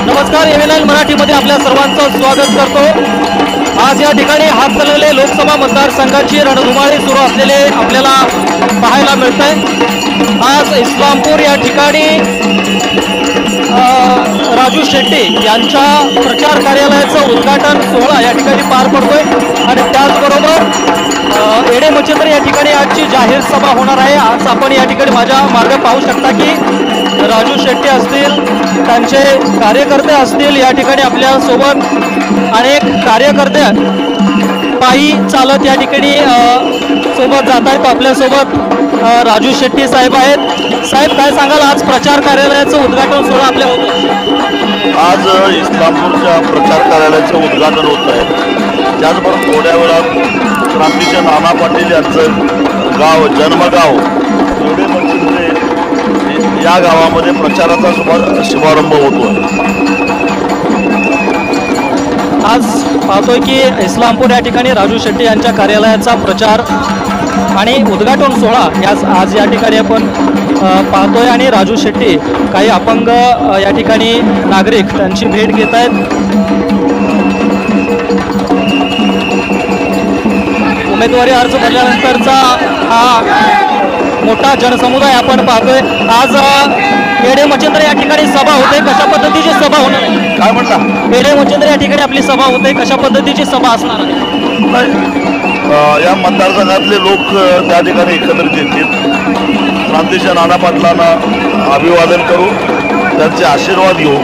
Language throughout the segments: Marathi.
नमस्कार, एव्हीएन मराठीमध्ये आपल्या सर्वांचं स्वागत करतो। आज या ठिकाणी हातकणंगले लोकसभा मतदारसंघाची रणधुमाळी सुरू असलेले आपल्याला पाहायला मिळतंय। आज इस्लामपूर या ठिकाणी राजू शेट्टी यांच्या प्रचार कार्यालयाचं उद्घाटन सोहळा या ठिकाणी पार पडतोय आणि त्याचबरोबर एडे मच्छिंद्र या ठिकाणी आजची जाहीर सभा होणार आहे। आज आपण या ठिकाणी माझ्या मागे पाहू शकता की राजू शेट्टी असतील, त्यांचे कार्यकर्ते असतील, या ठिकाणी आपल्या सोबत अनेक कार्यकर्ते पायी चालत या ठिकाणी सोबत जात आहेत। आपल्यासोबत राजू शेट्टी साहेब आहेत। साहेब, काय सांगाल, आज प्रचार कार्यालयाचं उद्घाटन सोहळा आपल्या होतं? आज इस्लामपूरच्या प्रचार कार्यालयाचं उद्घाटन होत आहे। त्याचबरोबर थोड्या वेळात क्रांतीचे नाना पाटील यांचं गाव, जन्मगाव एवढे म्हणजे या गावामध्ये प्रचाराचा शुभारंभ होतो। आज पाहतोय की इस्लामपूर या ठिकाणी राजू शेट्टी यांच्या कार्यालयाचा प्रचार आणि उद्घाटन सोहळा आज या ठिकाणी आपण पाहतोय आणि राजू शेट्टी, काही अपंग या ठिकाणी नागरिक त्यांची भेट घेत आहेत। उमेदवारी अर्ज भरल्यानंतरचा हा मोठा जनसमुदाय आपण पाहतोय। आज एडे मच्छिंद्र या ठिकाणी सभा होते, कशा पद्धतीची सभा होणार आहे? काय म्हणता? एडे मच्छिंद्र या ठिकाणी आपली सभा होते, कशा पद्धतीची सभा असणार आहे? या मतदारसंघातले लोक त्या ठिकाणी एकत्रित येतील। क्रांतीच्या नाना पाटलांना अभिवादन करू, त्यांचे आशीर्वाद घेऊ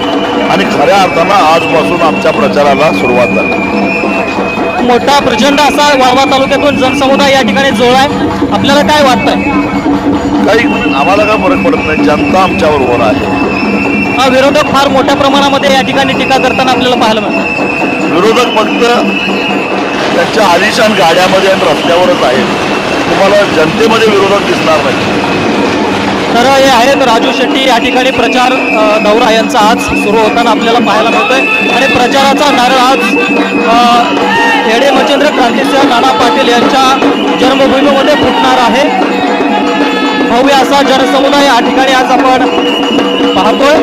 आणि खऱ्या अर्थानं आजपासून आमच्या प्रचाराला सुरुवात झाली। मोठा प्रचंड असा वाळवा तालुक्यातून जनसमुदाय या ठिकाणी जोडलाय, आपल्याला काय वाटतंय? काही आम्हाला काय फरक पडत नाही, जनता आमच्यावर उभा आहे। विरोधक फार मोठ्या प्रमाणामध्ये या ठिकाणी टीका करताना आपल्याला पाहायला मिळतं। विरोधक फक्त त्यांच्या आलिशान गाड्यामध्ये आणि रस्त्यावरच आहेत, तुम्हाला जनतेमध्ये विरोधक दिसणार नाही। तर हे आहेत राजू शेट्टी, या ठिकाणी प्रचार दौरा यांचा आज सुरू होताना आपल्याला पाहायला मिळतोय आणि प्रचाराचा नारळ आज एडे मच्छिंद्र क्रांतीसिंह नाना पाटील यांच्या जन्मभूमीमध्ये फुटणार आहे। भव्य असा जनसमुदाय या ठिकाणी आज आपण पाहतोय।